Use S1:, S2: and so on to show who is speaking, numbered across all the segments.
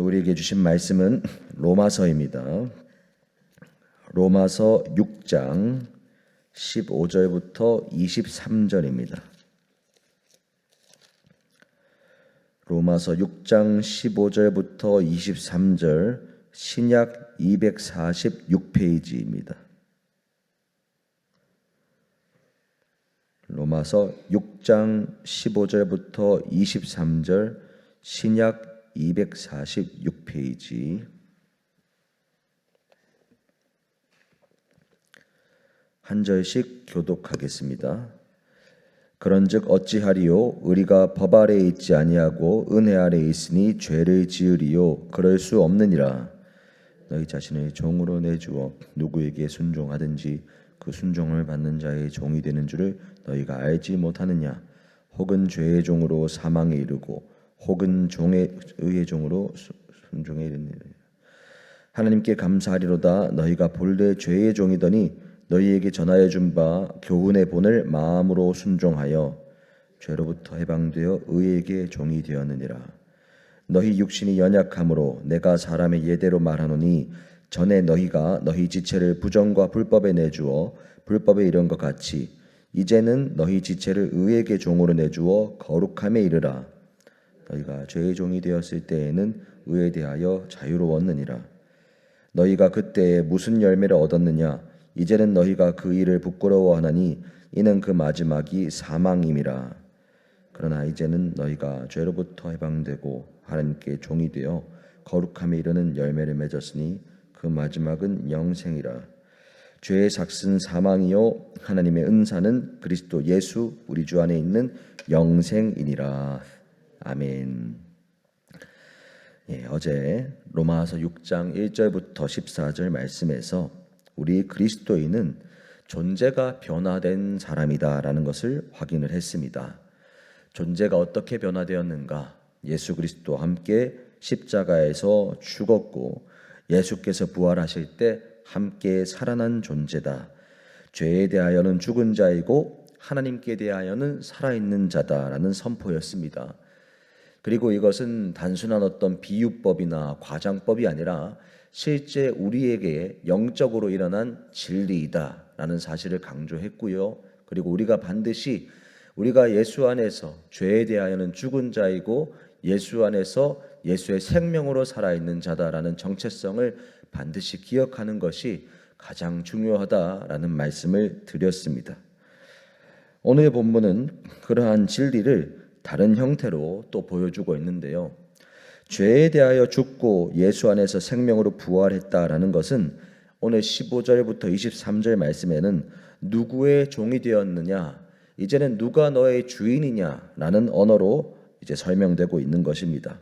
S1: 오늘 우리에게 주신 말씀은 로마서입니다. 로마서 6장 15절부터 23절입니다. 로마서 6장 15절부터 23절 신약 246페이지입니다. 로마서 6장 15절부터 23절 신약 246페이지. 한 절씩 교독하겠습니다. 그런즉 어찌하리요? 우리가 법 아래에 있지 아니하고 은혜 아래에 있으니 죄를 지으리요? 그럴 수 없느니라. 너희 자신을 종으로 내주어 누구에게 순종하든지 그 순종을 받는 자의 종이 되는 줄을 너희가 알지 못하느냐? 혹은 죄의 종으로 사망에 이르고 혹은 의의 종으로 순종에 이르느니라. 하나님께 감사하리로다. 너희가 본래 죄의 종이더니 너희에게 전하여 준 바 교훈의 본을 마음으로 순종하여 죄로부터 해방되어 의에게 종이 되었느니라. 너희 육신이 연약함으로 내가 사람의 예대로 말하노니 전에 너희가 너희 지체를 부정과 불법에 내주어 불법에 이른 것 같이 이제는 너희 지체를 의에게 종으로 내주어 거룩함에 이르라. 너희가 죄의 종이 되었을 때에는 의에 대하여 자유로웠느니라. 너희가 그때에 무슨 열매를 얻었느냐? 이제는 너희가 그 일을 부끄러워하나니 이는 그 마지막이 사망임이라. 그러나 이제는 너희가 죄로부터 해방되고 하나님께 종이 되어 거룩함에 이르는 열매를 맺었으니 그 마지막은 영생이라. 죄의 삭은 사망이요 하나님의 은사는 그리스도 예수 우리 주 안에 있는 영생이니라. 아멘. 어제 로마서 6장 1절부터 14절 말씀에서 우리 그리스도인은 존재가 변화된 사람이다라는 것을 확인을 했습니다. 존재가 어떻게 변화되었는가? 예수 그리스도와 함께 십자가에서 죽었고 예수께서 부활하실 때 함께 살아난 존재다. 죄에 대하여는 죽은 자이고 하나님께 대하여는 살아있는 자다라는 선포였습니다. 그리고 이것은 단순한 어떤 비유법이나 과장법이 아니라 실제 우리에게 영적으로 일어난 진리이다라는 사실을 강조했고요. 그리고 우리가 반드시 우리가 예수 안에서 죄에 대하여는 죽은 자이고 예수 안에서 예수의 생명으로 살아있는 자다라는 정체성을 반드시 기억하는 것이 가장 중요하다라는 말씀을 드렸습니다. 오늘 본문은 그러한 진리를 다른 형태로 또 보여주고 있는데요. 죄에 대하여 죽고 예수 안에서 생명으로 부활했다라는 것은 오늘 15절부터 23절 말씀에는 누구의 종이 되었느냐, 이제는 누가 너의 주인이냐라는 언어로 이제 설명되고 있는 것입니다.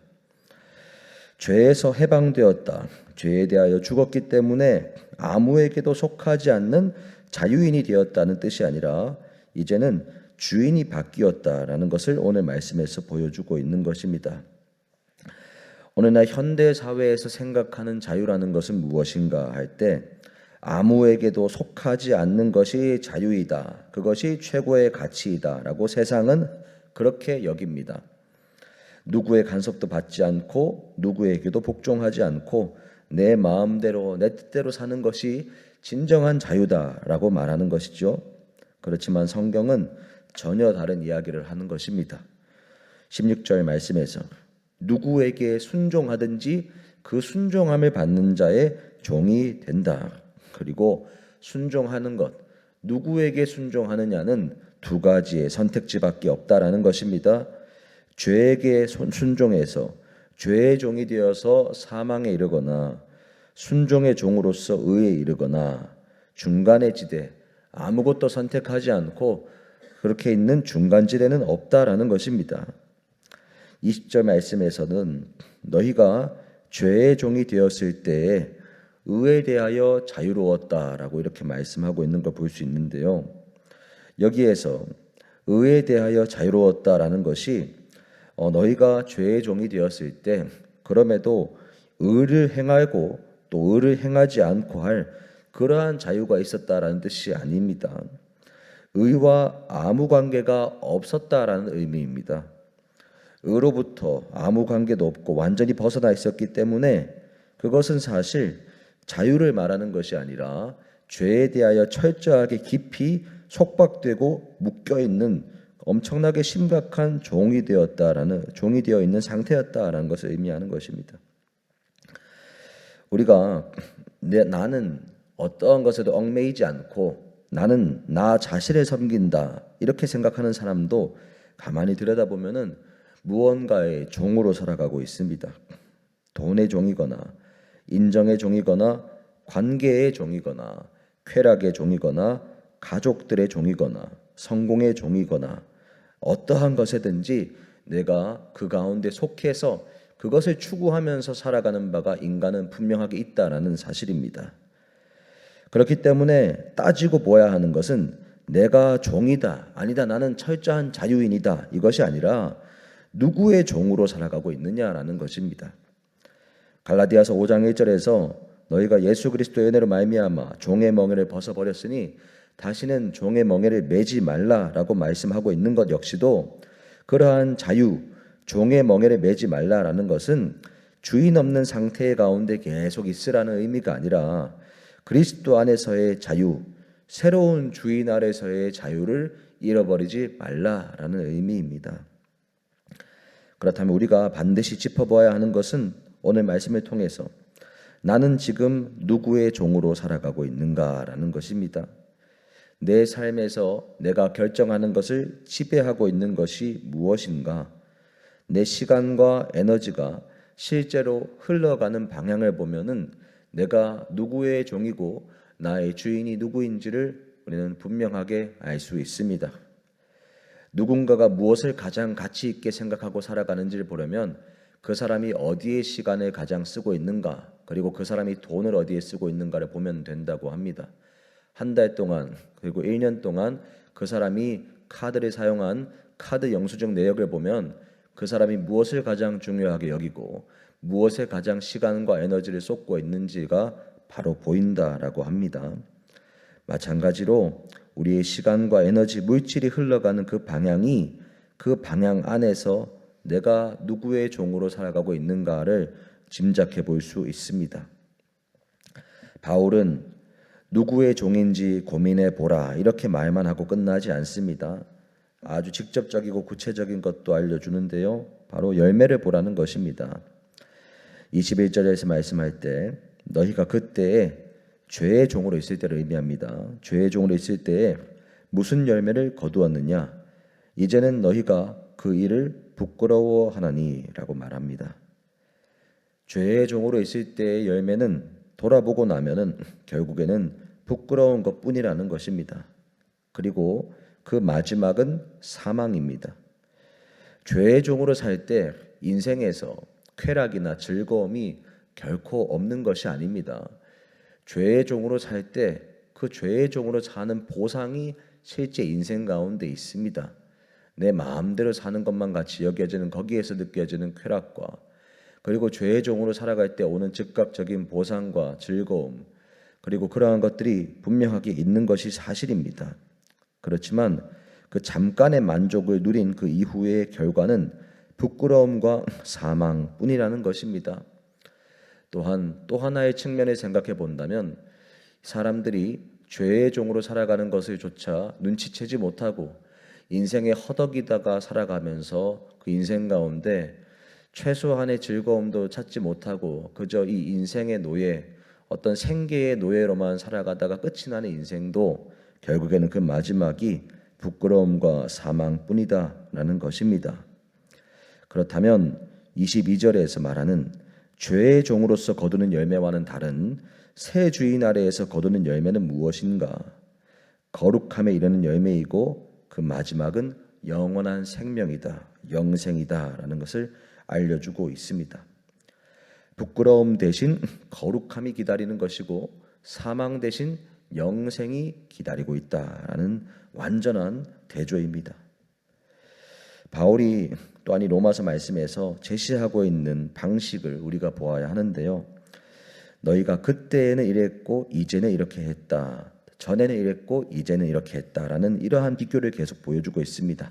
S1: 죄에서 해방되었다. 죄에 대하여 죽었기 때문에 아무에게도 속하지 않는 자유인이 되었다는 뜻이 아니라 이제는 주인이 바뀌었다라는 것을 오늘 말씀에서 보여주고 있는 것입니다. 오늘날 현대 사회에서 생각하는 자유라는 것은 무엇인가 할 때 아무에게도 속하지 않는 것이 자유이다. 그것이 최고의 가치이다라고 세상은 그렇게 여깁니다. 누구의 간섭도 받지 않고 누구에게도 복종하지 않고 내 마음대로 내 뜻대로 사는 것이 진정한 자유다라고 말하는 것이죠. 그렇지만 성경은 전혀 다른 이야기를 하는 것입니다. 16절 말씀에서 누구에게 순종하든지 그 순종함을 받는 자의 종이 된다. 그리고 순종하는 것, 누구에게 순종하느냐는 두 가지의 선택지밖에 없다라는 것입니다. 죄에게 순종해서 죄의 종이 되어서 사망에 이르거나 순종의 종으로서 의에 이르거나 중간의 지대, 아무것도 선택하지 않고 그렇게 있는 중간지대는 없다라는 것입니다. 20절 말씀에서는 너희가 죄의 종이 되었을 때에 의에 대하여 자유로웠다라고 이렇게 말씀하고 있는 걸 볼 수 있는데요. 여기에서 의에 대하여 자유로웠다라는 것이 너희가 죄의 종이 되었을 때 그럼에도 의를 행하고 또 의를 행하지 않고 할 그러한 자유가 있었다라는 뜻이 아닙니다. 의와 아무 관계가 없었다라는 의미입니다. 의로부터 아무 관계도 없고 완전히 벗어나 있었기 때문에 그것은 사실 자유를 말하는 것이 아니라 죄에 대하여 철저하게 깊이 속박되고 묶여 있는 엄청나게 심각한 종이 되어 있는 상태였다라는 것을 의미하는 것입니다. 우리가 나는 어떠한 것에도 얽매이지 않고 나는 나 자신을 섬긴다 이렇게 생각하는 사람도 가만히 들여다보면은 무언가의 종으로 살아가고 있습니다. 돈의 종이거나 인정의 종이거나 관계의 종이거나 쾌락의 종이거나 가족들의 종이거나 성공의 종이거나 어떠한 것에든지 내가 그 가운데 속해서 그것을 추구하면서 살아가는 바가 인간은 분명하게 있다라는 사실입니다. 그렇기 때문에 따지고 보아야 하는 것은 내가 종이다, 아니다, 나는 철저한 자유인이다 이것이 아니라 누구의 종으로 살아가고 있느냐라는 것입니다. 갈라디아서 5장 1절에서 너희가 예수 그리스도의 은혜로 말미암아 종의 멍에를 벗어버렸으니 다시는 종의 멍에를 매지 말라라고 말씀하고 있는 것 역시도 그러한 자유, 종의 멍에를 매지 말라라는 것은 주인 없는 상태 가운데 계속 있으라는 의미가 아니라 그리스도 안에서의 자유, 새로운 주인 아래서의 자유를 잃어버리지 말라라는 의미입니다. 그렇다면 우리가 반드시 짚어보아야 하는 것은 오늘 말씀을 통해서 나는 지금 누구의 종으로 살아가고 있는가라는 것입니다. 내 삶에서 내가 결정하는 것을 지배하고 있는 것이 무엇인가? 내 시간과 에너지가 실제로 흘러가는 방향을 보면은 내가 누구의 종이고 나의 주인이 누구인지를 우리는 분명하게 알 수 있습니다. 누군가가 무엇을 가장 가치 있게 생각하고 살아가는지를 보려면 그 사람이 어디에 시간을 가장 쓰고 있는가, 그리고 그 사람이 돈을 어디에 쓰고 있는가를 보면 된다고 합니다. 한 달 동안 그리고 1년 동안 그 사람이 카드를 사용한 카드 영수증 내역을 보면 그 사람이 무엇을 가장 중요하게 여기고 무엇에 가장 시간과 에너지를 쏟고 있는지가 바로 보인다라고 합니다. 마찬가지로 우리의 시간과 에너지, 물질이 흘러가는 그 방향이 그 방향 안에서 내가 누구의 종으로 살아가고 있는가를 짐작해 볼 수 있습니다. 바울은 누구의 종인지 고민해 보라 이렇게 말만 하고 끝나지 않습니다. 아주 직접적이고 구체적인 것도 알려주는데요. 바로 열매를 보라는 것입니다. 21절에서 말씀할 때 너희가 그때에 죄의 종으로 있을 때를 의미합니다. 죄의 종으로 있을 때에 무슨 열매를 거두었느냐? 이제는 너희가 그 일을 부끄러워하나니 라고 말합니다. 죄의 종으로 있을 때의 열매는 돌아보고 나면은 결국에는 부끄러운 것뿐이라는 것입니다. 그리고 그 마지막은 사망입니다. 죄의 종으로 살 때 인생에서 쾌락이나 즐거움이 결코 없는 것이 아닙니다. 죄의 종으로 살 때 그 죄의 종으로 사는 보상이 실제 인생 가운데 있습니다. 내 마음대로 사는 것만 같이 여겨지는 거기에서 느껴지는 쾌락과 그리고 죄의 종으로 살아갈 때 오는 즉각적인 보상과 즐거움 그리고 그러한 것들이 분명하게 있는 것이 사실입니다. 그렇지만 그 잠깐의 만족을 누린 그 이후의 결과는 부끄러움과 사망뿐이라는 것입니다. 또한 또 하나의 측면을 생각해 본다면 사람들이 죄의 종으로 살아가는 것을 조차 눈치채지 못하고 인생에 허덕이다가 살아가면서 그 인생 가운데 최소한의 즐거움도 찾지 못하고 그저 이 인생의 노예, 어떤 생계의 노예로만 살아가다가 끝이 나는 인생도 결국에는 그 마지막이 부끄러움과 사망뿐이다라는 것입니다. 그렇다면 22절에서 말하는 죄의 종으로서 거두는 열매와는 다른 새 주인 아래에서 거두는 열매는 무엇인가? 거룩함에 이르는 열매이고 그 마지막은 영원한 생명이다, 영생이다라는 것을 알려주고 있습니다. 부끄러움 대신 거룩함이 기다리는 것이고 사망 대신 영생이 기다리고 있다라는 완전한 대조입니다. 바울이 또한 이 로마서 말씀에서 제시하고 있는 방식을 우리가 보아야 하는데요. 너희가 그때에는 이랬고 이제는 이렇게 했다. 전에는 이랬고 이제는 이렇게 했다라는 이러한 비교를 계속 보여주고 있습니다.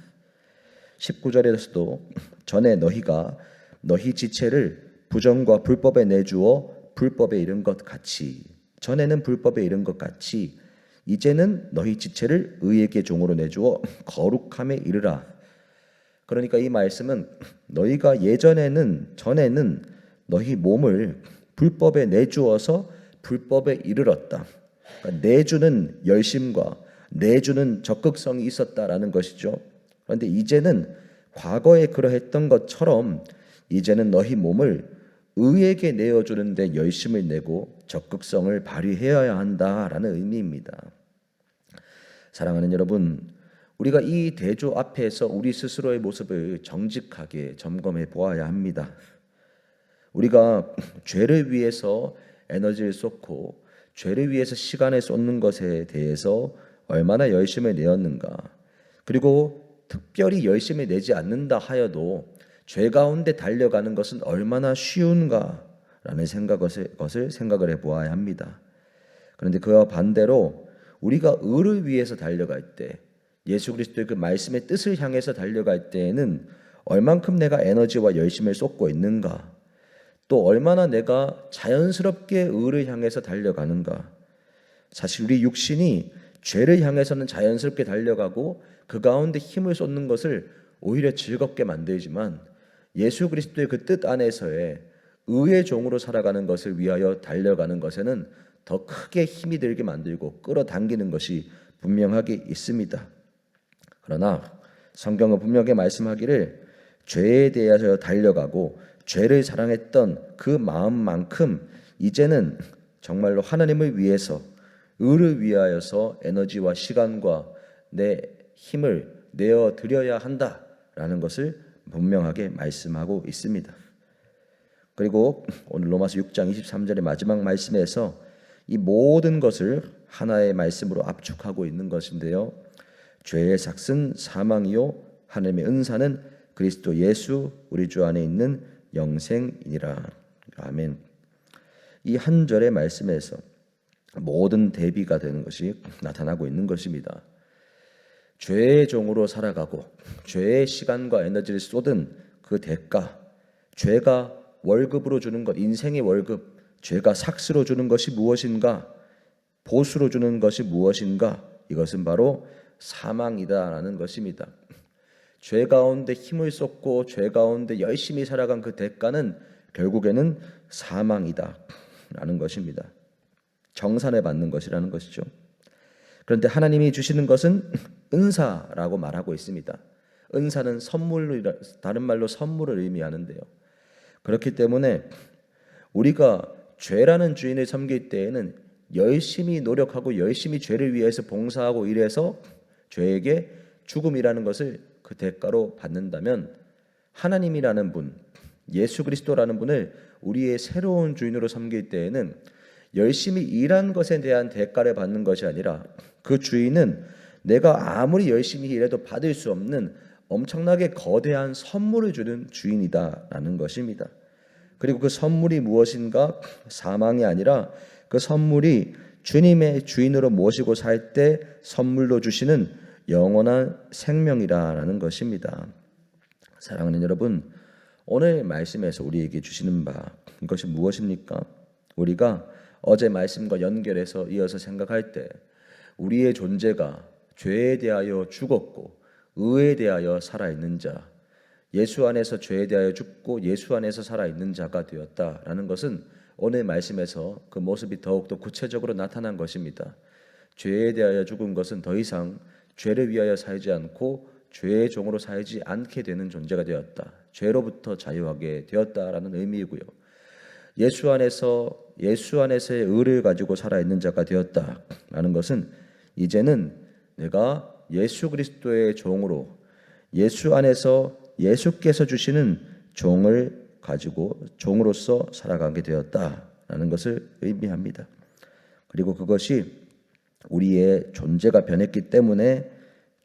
S1: 19절에서도 전에 너희가 너희 지체를 부정과 불법에 내주어 불법에 이른 것 같이, 전에는 불법에 이른 것 같이 이제는 너희 지체를 의에게 종으로 내주어 거룩함에 이르라. 그러니까 이 말씀은 너희가 전에는 너희 몸을 불법에 내주어서 불법에 이르렀다. 그러니까 내주는 열심과 내주는 적극성이 있었다라는 것이죠. 그런데 이제는 과거에 그러했던 것처럼 이제는 너희 몸을 의에게 내어주는 데 열심을 내고 적극성을 발휘해야 한다라는 의미입니다. 사랑하는 여러분, 우리가 이 대조 앞에서 우리 스스로의 모습을 정직하게 점검해 보아야 합니다. 우리가 죄를 위해서 에너지를 쏟고 죄를 위해서 시간을 쏟는 것에 대해서 얼마나 열심을 내었는가, 그리고 특별히 열심히 내지 않는다 하여도 죄 가운데 달려가는 것은 얼마나 쉬운가라는 것을 생각을 해보아야 합니다. 그런데 그와 반대로 우리가 의를 위해서 달려갈 때, 예수 그리스도의 그 말씀의 뜻을 향해서 달려갈 때에는 얼만큼 내가 에너지와 열심을 쏟고 있는가, 또 얼마나 내가 자연스럽게 의를 향해서 달려가는가. 사실 우리 육신이 죄를 향해서는 자연스럽게 달려가고 그 가운데 힘을 쏟는 것을 오히려 즐겁게 만들지만, 예수 그리스도의 그 뜻 안에서의 의의 종으로 살아가는 것을 위하여 달려가는 것에는 더 크게 힘이 들게 만들고 끌어당기는 것이 분명하게 있습니다. 그러나 성경은 분명하게 말씀하기를 죄에 대하여 달려가고 죄를 사랑했던 그 마음만큼 이제는 정말로 하나님을 위해서, 의를 위하여서 에너지와 시간과 내 힘을 내어 드려야 한다라는 것을 분명하게 말씀하고 있습니다. 그리고 오늘 로마서 6장 23절의 마지막 말씀에서 이 모든 것을 하나의 말씀으로 압축하고 있는 것인데요, 죄의 삭은 사망이요 하나님의 은사는 그리스도 예수 우리 주 안에 있는 영생이니라. 아멘. 이 한 절의 말씀에서 모든 대비가 되는 것이 나타나고 있는 것입니다. 죄의 종으로 살아가고 죄의 시간과 에너지를 쏟은 그 대가, 죄가 월급으로 주는 것, 인생의 월급, 죄가 삭스로 주는 것이 무엇인가, 보수로 주는 것이 무엇인가, 이것은 바로 사망이다라는 것입니다. 죄 가운데 힘을 쏟고 죄 가운데 열심히 살아간 그 대가는 결국에는 사망이다라는 것입니다. 정산을 받는 것이라는 것이죠. 그런데 하나님이 주시는 것은 은사라고 말하고 있습니다. 은사는 선물로, 다른 말로 선물을 의미하는데요, 그렇기 때문에 우리가 죄라는 주인을 섬길 때에는 열심히 노력하고 열심히 죄를 위해서 봉사하고 일해서 죄에게 죽음이라는 것을 그 대가로 받는다면, 하나님이라는 분, 예수 그리스도라는 분을 우리의 새로운 주인으로 섬길 때에는 열심히 일한 것에 대한 대가를 받는 것이 아니라 그 주인은 내가 아무리 열심히 일해도 받을 수 없는 엄청나게 거대한 선물을 주는 주인이다라는 것입니다. 그리고 그 선물이 무엇인가? 사망이 아니라 그 선물이 주님의 주인으로 모시고 살 때 선물로 주시는 영원한 생명이라는 것입니다. 사랑하는 여러분, 오늘 말씀에서 우리에게 주시는 바, 이것이 무엇입니까? 우리가 어제 말씀과 연결해서 이어서 생각할 때 우리의 존재가 죄에 대하여 죽었고 의에 대하여 살아있는 자, 예수 안에서 죄에 대하여 죽고 예수 안에서 살아있는 자가 되었다라는 것은 오늘 말씀에서 그 모습이 더욱더 구체적으로 나타난 것입니다. 죄에 대하여 죽은 것은 더 이상 죄를 위하여 살지 않고 죄의 종으로 살지 않게 되는 존재가 되었다. 죄로부터 자유하게 되었다라는 의미이고요. 예수 안에서의 의를 가지고 살아있는 자가 되었다라는 것은 이제는 내가 예수 그리스도의 종으로, 예수 안에서 예수께서 주시는 종을 가지고 종으로서 살아가게 되었다라는 것을 의미합니다. 그리고 그것이 우리의 존재가 변했기 때문에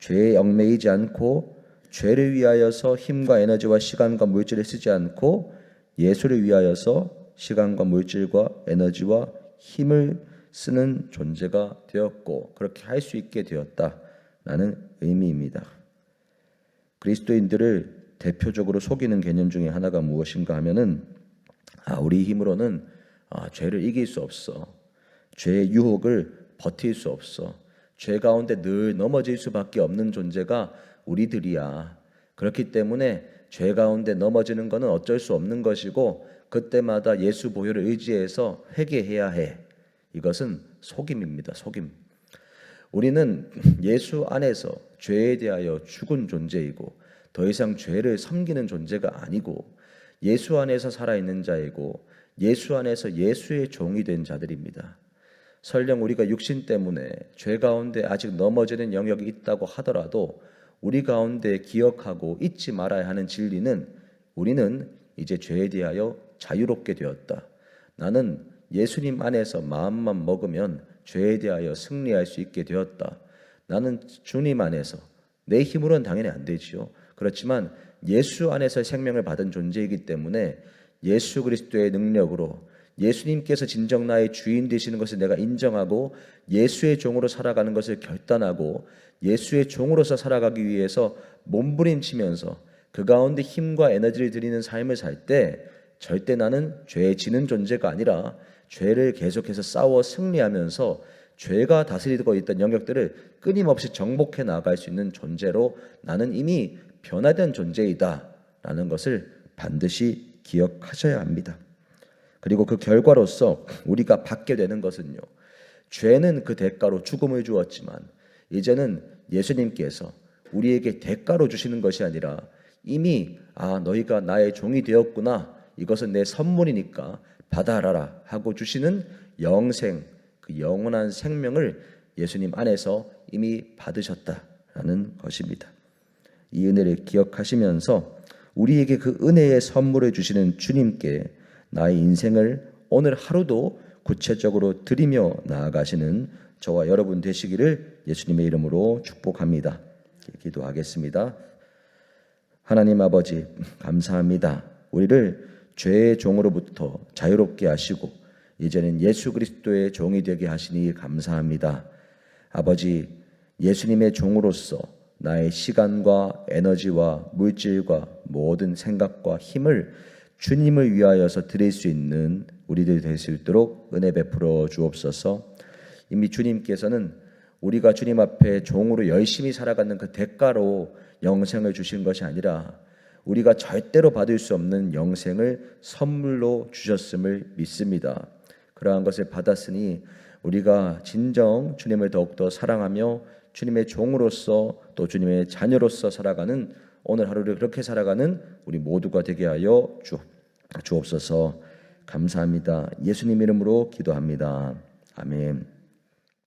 S1: 죄에 얽매이지 않고 죄를 위하여서 힘과 에너지와 시간과 물질을 쓰지 않고 예수를 위하여서 시간과 물질과 에너지와 힘을 쓰는 존재가 되었고 그렇게 할 수 있게 되었다라는 의미입니다. 그리스도인들을 대표적으로 속이는 개념 중에 하나가 무엇인가 하면은 우리 힘으로는 죄를 이길 수 없어. 죄의 유혹을 버틸 수 없어. 죄 가운데 늘 넘어질 수밖에 없는 존재가 우리들이야. 그렇기 때문에 죄 가운데 넘어지는 것은 어쩔 수 없는 것이고 그때마다 예수 보혈을 의지해서 회개해야 해. 이것은 속임입니다. 속임. 우리는 예수 안에서 죄에 대하여 죽은 존재이고 더 이상 죄를 섬기는 존재가 아니고 예수 안에서 살아있는 자이고 예수 안에서 예수의 종이 된 자들입니다. 설령 우리가 육신 때문에 죄 가운데 아직 넘어지는 영역이 있다고 하더라도 우리 가운데 기억하고 잊지 말아야 하는 진리는 우리는 이제 죄에 대하여 자유롭게 되었다. 나는 예수님 안에서 마음만 먹으면 죄에 대하여 승리할 수 있게 되었다. 나는 주님 안에서 내 힘으로는 당연히 안 되지요. 그렇지만 예수 안에서 생명을 받은 존재이기 때문에 예수 그리스도의 능력으로 예수님께서 진정 나의 주인 되시는 것을 내가 인정하고 예수의 종으로 살아가는 것을 결단하고 예수의 종으로서 살아가기 위해서 몸부림치면서 그 가운데 힘과 에너지를 들이는 삶을 살 때 절대 나는 죄에 지는 존재가 아니라 죄를 계속해서 싸워 승리하면서 죄가 다스리고 있던 영역들을 끊임없이 정복해 나갈 수 있는 존재로 나는 이미 변화된 존재이다 라는 것을 반드시 기억하셔야 합니다. 그리고 그 결과로서 우리가 받게 되는 것은요, 죄는 그 대가로 죽음을 주었지만 이제는 예수님께서 우리에게 대가로 주시는 것이 아니라 이미 너희가 나의 종이 되었구나, 이것은 내 선물이니까 받아라라 하고 주시는 영생, 그 영원한 생명을 예수님 안에서 이미 받으셨다라는 것입니다. 이 은혜를 기억하시면서 우리에게 그 은혜의 선물을 주시는 주님께 나의 인생을 오늘 하루도 구체적으로 드리며 나아가시는 저와 여러분 되시기를 예수님의 이름으로 축복합니다. 기도하겠습니다. 하나님 아버지, 감사합니다. 우리를 죄의 종으로부터 자유롭게 하시고 이제는 예수 그리스도의 종이 되게 하시니 감사합니다. 아버지, 예수님의 종으로서 나의 시간과 에너지와 물질과 모든 생각과 힘을 주님을 위하여서 드릴 수 있는 우리들 될 수 있도록 은혜 베풀어 주옵소서. 이미 주님께서는 우리가 주님 앞에 종으로 열심히 살아가는 그 대가로 영생을 주신 것이 아니라 우리가 절대로 받을 수 없는 영생을 선물로 주셨음을 믿습니다. 그러한 것을 받았으니 우리가 진정 주님을 더욱더 사랑하며 주님의 종으로서 또 주님의 자녀로서 살아가는 오늘 하루를 그렇게 살아가는 우리 모두가 되게 하여 주옵소서. 감사합니다. 예수님 이름으로 기도합니다. 아멘.